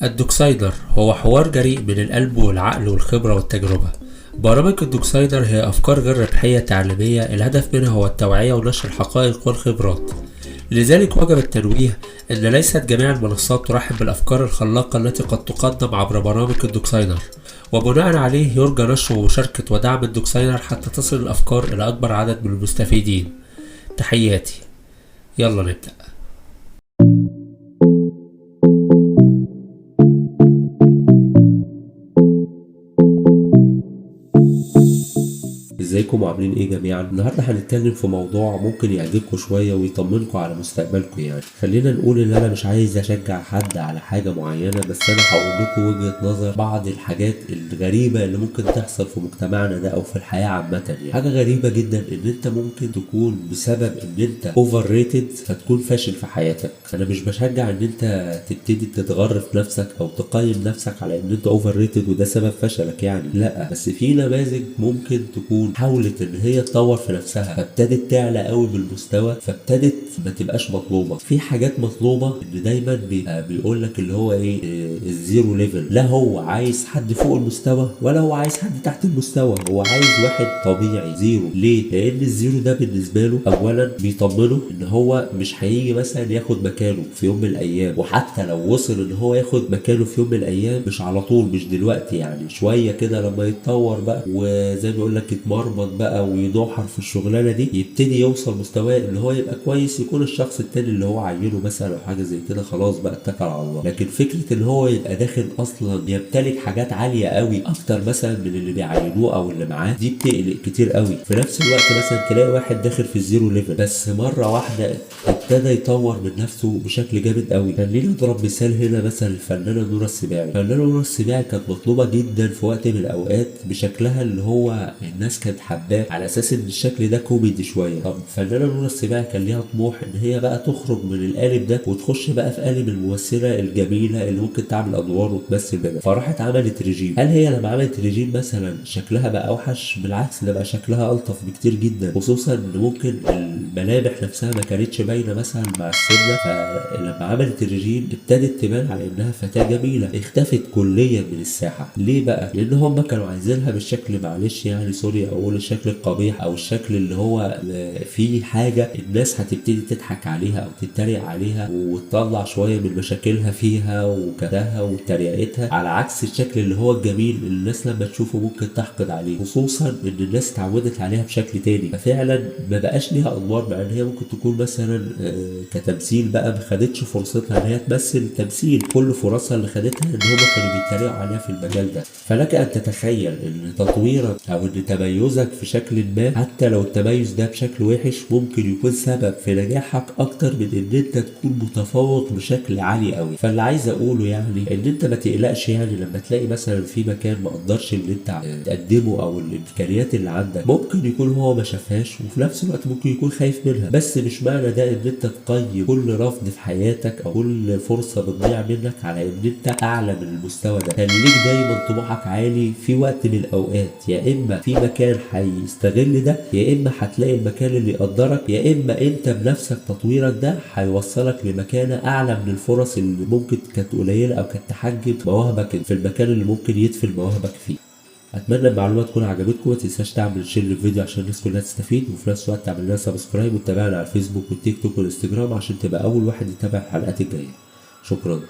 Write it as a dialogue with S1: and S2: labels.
S1: الدوكسايدر هو حوار جريء بين القلب والعقل والخبرة والتجربة. برامج الدوكسايدر هي أفكار غير ربحية تعليمية، الهدف منها هو التوعية ونشر الحقائق والخبرات. لذلك وجب التنويه أن ليست جميع المنصات ترحب بالأفكار الخلاقة التي قد تقدم عبر برامج الدوكسايدر، وبناء عليه يرجى نشر ومشاركة ودعم الدوكسايدر حتى تصل الأفكار إلى أكبر عدد من المستفيدين. تحياتي، يلا نبدأ. ازيكم وعاملين ايه جميعا؟ النهارده هنتكلم في موضوع ممكن يعجبكم شويه ويطمنكم على مستقبلكم. يعني خلينا نقول ان انا مش عايز اشجع حد على حاجه معينه، بس انا هقول لكم وجهه نظر بعض الحاجات الغريبه اللي ممكن تحصل في مجتمعنا ده او في الحياه عامه. يعني حاجه غريبه جدا ان انت ممكن تكون بسبب ان انت اوفر ريتد فتكون فاشل في حياتك. انا مش بشجع ان انت تبتدي تتغر في نفسك او تقيم نفسك على ان انت اوفر ريتد وده سبب فشلك، يعني لا، بس في نماذج ممكن تكون حاولت ان هي تطور في نفسها فابتدت تعلى قوي بالمستوى، فابتدت ما تبقاش مطلوبه. في حاجات مطلوبه ان دايما بيقول لك اللي هو ايه، الزيرو ليفل. لا هو عايز حد فوق المستوى ولا هو عايز حد تحت المستوى، هو عايز واحد طبيعي زيرو. ليه؟ لان الزيرو ده بالنسبه له اولا بيطمنه ان هو مش هيجي مثلا ياخد مكانه في يوم من الايام، وحتى لو وصل ان هو ياخد مكانه في يوم من الايام مش على طول، مش دلوقتي، يعني شويه كده لما يتطور بقى وزي ما بيقول لك يتمرمط بقى ويدوحر في الشغلانه دي يبتدي يوصل مستواه ان هو يبقى كويس، يكون الشخص التاني اللي هو عينه مثلا او حاجه زي كده خلاص بقى اتكل على الله. لكن فكره ان هو يبقى داخل اصلا يمتلك حاجات عاليه قوي اكتر مثلا من اللي بيعينوه او اللي معاه، دي بتقلق كتير قوي. في نفس الوقت مثلا تلاقي واحد داخل في الزيرو ليفل بس مره واحده ابتدى يطور من نفسه بشكل جامد قوي. خلينا نضرب مثال هنا، مثلا الفنانه نورة السباعي. الفنانه نورة السباعي كانت مطلوبه جدا في وقت من الاوقات بشكلها اللي هو الناس كانت حباه على اساس ان الشكل ده كوميدي شويه. طب الفنانه نورة السباعي كان ليها طموح ان هي بقى تخرج من القالب ده وتخش بقى في قالب الممثله الجميله اللي ممكن تعمل ادوار وتمثل بقى، فراحت عملت ريجيم. هل هي لما عملت ريجيم مثلا شكلها بقى اوحش؟ بالعكس، ده بقى شكلها الطف بكتير جدا، خصوصا ان ممكن الملامح نفسها ما كانتش باينه مثلا مع السمنه، فلما عملت الريجيم ابتدت تبان على انها فتاه جميله. اختفت كليا من الساحه. ليه بقى؟ لان هم كانوا عايزينها بالشكل، معلش يعني سوري اقول، الشكل القبيح او الشكل اللي هو فيه حاجه الناس هتبتدي تضحك عليها او تتريق عليها وتطلع شويه من مشاكلها فيها وكدها وتريقتها، على عكس الشكل اللي هو الجميل اللي الناس لما تشوفه ممكن تحقد عليه، خصوصا ان الناس اتعودت عليها بشكل تاني، ففعلا ما بقاش ليها ادوار، مع ان هي ممكن تكون مثلا كتمثيل بقى ما خدتش فرصتها ان هي تمثل تمثيل، كل فرصها اللي خدتها ان هم كانوا بيتريقوا عليها في المجال ده. فلك ان تتخيل ان تطويرك او ان تميزك في شكل ما، حتى لو التميز ده بشكل وحش، ممكن يكون سبب في نجاحك اكتر من ان انت تكون متفوق بشكل عالي قوي. فاللي عايز اقوله يعني ان انت ما تقلقش، يعني لما تلاقي مثلا في مكان ما قدرش اللي انت تقدمه او الامكانيات اللي عندك، ممكن يكون هو ما شافهاش وفي نفس الوقت ممكن يكون خايف منها، بس مش معنى ده ان انت تقيم كل رفض في حياتك او كل فرصه بتضيع منك على ان انت اعلى من المستوى ده. خليك دايما طموحك عالي. في وقت من الاوقات يا اما في مكان هيستغل ده، يا اما هتلاقي المكان اللي يقدرك، يا اما انت بنفسك تطويرك ده هيوصلك لمكانه اعلى من الفرص اللي ممكن كانت قليله او كانت تحجب مواهبك في المكان اللي ممكن يدفن مواهبك فيه. اتمنى المعلومات تكون عجبتكم. ما تنساش تعمل شير للفيديو عشان الناس كلها تستفيد، وفي نفس الوقت تعمل لنا سبسكرايب وتتابعنا على الفيسبوك والتيك توك والانستجرام عشان تبقى اول واحد يتابع الحلقات الجايه. شكرا.